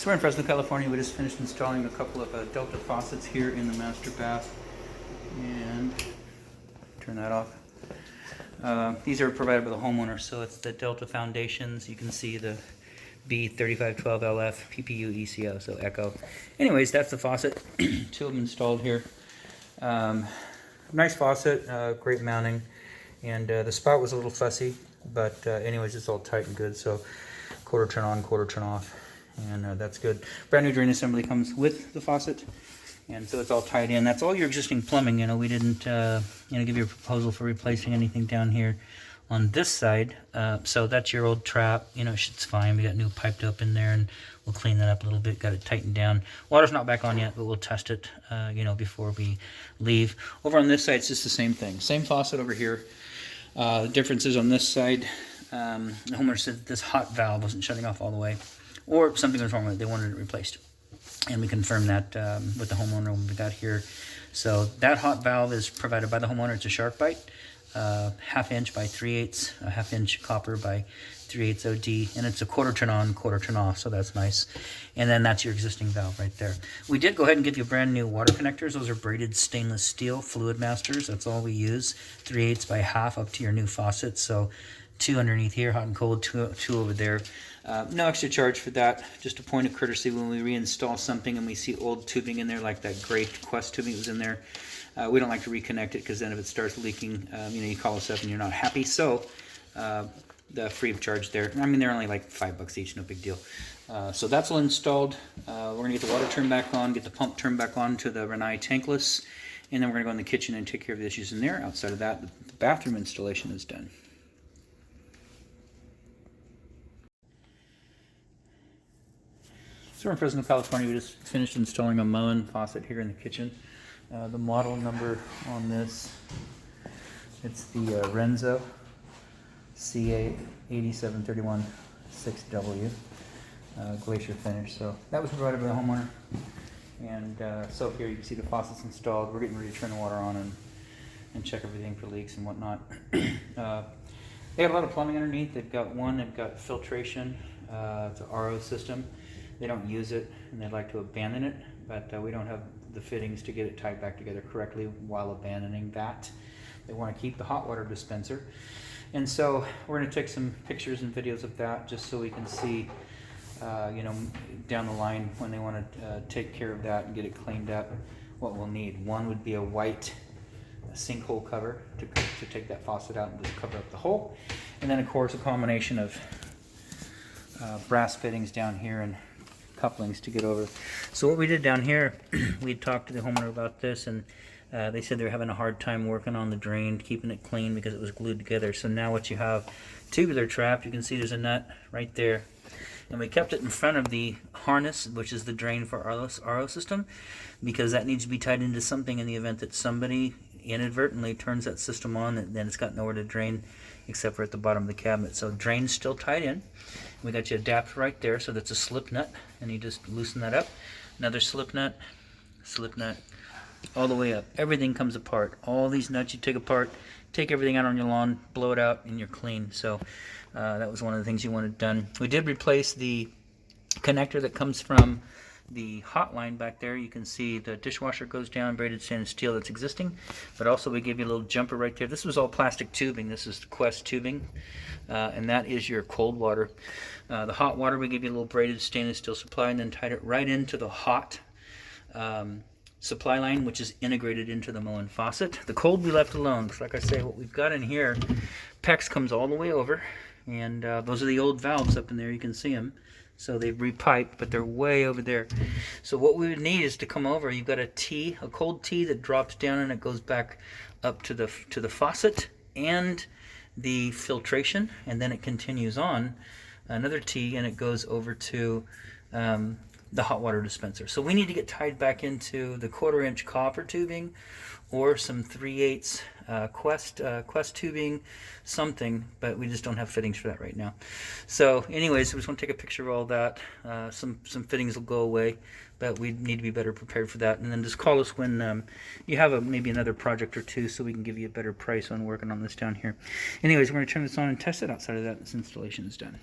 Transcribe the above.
So we're in Fresno, California. We just finished installing a couple of Delta faucets here in the master bath. And turn that off. These are provided by the homeowner, so it's the Delta foundations. You can see the B3512LF PPU ECO, so Echo. Anyways, that's the faucet. Two of them installed here. Nice faucet, great mounting, and the spout was a little fussy, but anyways, it's all tight and good. So quarter turn on, quarter turn off, and that's good. Brand new drain assembly comes with the faucet, and so it's all tied in. That's all your existing plumbing. We didn't give you a proposal for replacing anything down here on this side. So that's your old trap. It's fine. We got new piped up in there, and we'll clean that up a little bit. Got it tightened down. Water's not back on yet, but we'll test it before we leave. Over on this side, it's just the same thing. Same faucet over here. The difference is on this side, the homeowner said that this hot valve wasn't shutting off all the way, or something was wrong with it. They wanted it replaced, and we confirmed that with the homeowner when we got here. So that hot valve is provided by the homeowner. It's a shark bite, 1/2 inch by 3/8, a 1/2 inch copper by 3/8 OD, and it's a quarter turn on, quarter turn off, so that's nice. And then that's your existing valve right there. We did go ahead and give you brand new water connectors. Those are braided stainless steel Fluid Masters. That's all we use, 3/8 by 1/2 up to your new faucet. So 2 underneath here, hot and cold, two over there. No extra charge for that. Just a point of courtesy when we reinstall something and we see old tubing in there, like that gray Quest tubing that was in there. We don't like to reconnect it, because then if it starts leaking, you call us up and you're not happy. So the free of charge there. They're only like $5 each, no big deal. So that's all installed. We're gonna get the water turned back on, get the pump turned back on to the Rinnai tankless, and then we're gonna go in the kitchen and take care of the issues in there. Outside of that, the bathroom installation is done. So we're in Fresno, California. We just finished installing a Moen faucet here in the kitchen. The model number on this, it's the Renzo CA8731-6W glacier finish. So that was provided by the homeowner. And so here you can see the faucet's installed. We're getting ready to turn the water on and check everything for leaks and whatnot. They got a lot of plumbing underneath. They've got filtration. It's an RO system. They don't use it, and they'd like to abandon it, but we don't have the fittings to get it tied back together correctly while abandoning that. They want to keep the hot water dispenser. And so we're going to take some pictures and videos of that, just so we can see, down the line when they want to take care of that and get it cleaned up, what we'll need. One would be a white sinkhole cover to take that faucet out and just cover up the hole. And then, of course, a combination of brass fittings down here and couplings to get over. So what we did down here, we talked to the homeowner about this, and they said they were having a hard time working on the drain, keeping it clean because it was glued together. So now what you have, tubular trap, you can see there's a nut right there, and we kept it in front of the harness, which is the drain for our RO system, because that needs to be tied into something in the event that somebody inadvertently turns that system on, and then it's got nowhere to drain except for at the bottom of the cabinet. So drain's still tied in. We got your adapter right there, so that's a slip nut, and you just loosen that up. Another slip nut, all the way up. Everything comes apart. All these nuts you take apart, take everything out on your lawn, blow it out, and you're clean. So that was one of the things you wanted done. We did replace the connector that comes from the hot line back there. You can see the dishwasher goes down, braided stainless steel that's existing, but also we gave you a little jumper right there. This was all plastic tubing. This is Quest tubing, and that is your cold water. The hot water, we gave you a little braided stainless steel supply, and then tied it right into the hot supply line, which is integrated into the Moen faucet. The cold we left alone, because like I say, what we've got in here, PEX comes all the way over, and those are the old valves up in there. You can see them. So they've repiped, but they're way over there. So what we would need is to come over. You've got a cold T that drops down, and it goes back up to the faucet and the filtration, and then it continues on another T, and it goes over to the hot water dispenser. So we need to get tied back into the 1/4 inch copper tubing, or some 3/8 Quest tubing, something, but we just don't have fittings for that right now. So anyways, we just want to take a picture of all that. Some fittings will go away, but we need to be better prepared for that. And then just call us when you have maybe another project or two, so we can give you a better price on working on this down here. Anyways, we're going to turn this on and test it. Outside of that, this installation is done.